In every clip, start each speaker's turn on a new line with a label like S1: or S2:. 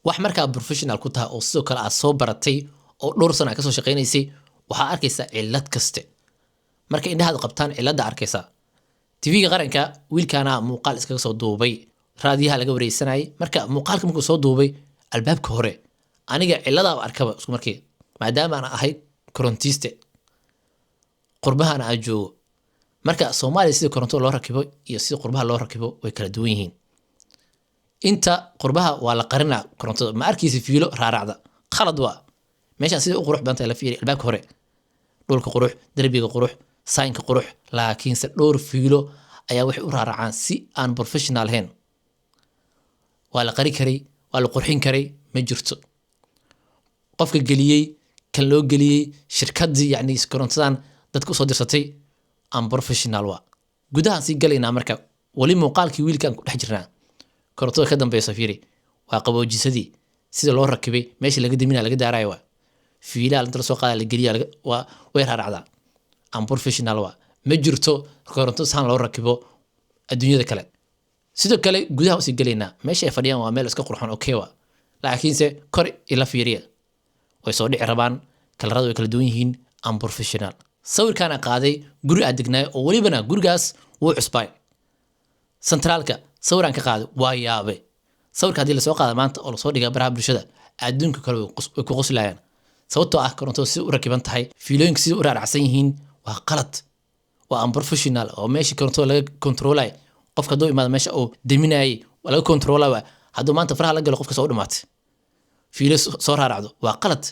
S1: wax markaa professional ku tahay oo sidoo kale aad soo baratay oo dhowr sano aad ka soo shaqaynaysay waxaa arkaysaa cillad kaste marka indhahaad qabtaan cilladda arkaysaa TV-ga qaranka wiilkaana muuqaal iskaga soo duubay raadiyaha laga wareysanayay marka muuqaalka markuu soo duubay albaabka hore aniga cillada arkaba isku markii maadaama aan ahay korontiiste qurbahana aan joogo marka Soomaaliya sida koronto loo rakibo iyo sida qurbaha loo rakibo way kala duwan yihiin inta qurbaha waa la qarina korontada ma arkaysi fiilo raaracda khalad waa meesha sida u qurux badan tahay la fiiri albaabka hore dhulka qurux darbiga qurux saynka qurux laakiin se dhowr fiilo ayaa wax u raaracaan si aan professional ahayn waa la qari karay waa la qurxin karay ma jirto qofka geliyay kan loo geliyay shirkadii yani korontadan dadku soo dirsatay aan professional waa gudaha si galayna marka wali muuqaalkii wiilkan ku dhex jirnaa korontada ka dambeeyay fiiri waa qaboojisadii sida loo rakibay meesha laga diminaa laga daarayo waa fiilaal inta soo qaada la geliya waa way raaracda aan professional waa ma jirto koronto saan loo rakibo adduunyada kale sidoo kale gudaha si galayna meesha ay fadhiyaan waa meel iska qurxoon okay waa laakiinse kor ila fiiriya way soo dhici rabaan kalaradu way kala duwan yihiin aan professional sawirkaana qaaday guri aad degnay oo walibana gurigaas wuu cusbay centralka sawiraan ka qaaday waa yaabe sawirka hadii la soo qaado maanta oo la soo dhigaa baraha bulshada adduunka kale way ku qoslayaan sababtoo ah koronto si u rakiban tahay fiilooyinka si u raaracsan yihiin waa qalad waa aan professional oo meesha koronto laga controlay qofka doo imaada meesha oo deminay wala controlay haduu maanta faraha la galo qofka soo dhimaatay fiilo soo raaracdo waa qalad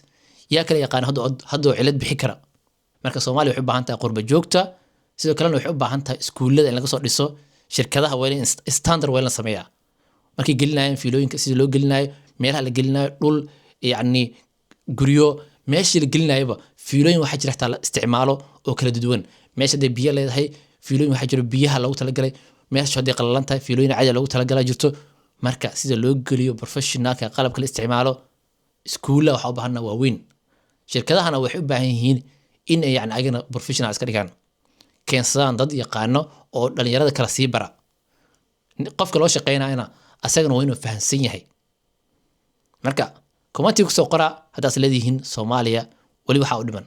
S1: yaa kale yaqaan haduu cilad bixi kara marka Soomaaliya waxay u baahan tahay qurba joogta sidoo kale waxay u baahan tahay iskuulada in laga soo dhiso shirkadaha waa in standard waa la sameeyaa markii gelinayaan fiilooyinka sida loo gelinayo meelaha la gelinayo dhul yani guriyo meeshii la gelinayaba fiilooyin waxa jira taa la isticmaalo oo kala duwan meesha de biyo leedahay fiilooyin waxa jira biyaha lagu talagalay meesha hadii qalalan tahay fiilooyin caadi lagu talagalay jirto marka sida loo geliyo professionalka qalabka la isticmaalo iskuulada waxa u baahan waa weyn shirkadahana waxay u baahan yihiin in ay yani agana professional iska dhigaan keensadaan dad yaqaano oo dhalinyarada kala sii bara qofka loo shaqeynayna asagana waa inuu fahansan yahay marka commenti ku soo qora hadaad leedihiin Soomaaliya wali waxa u dhiman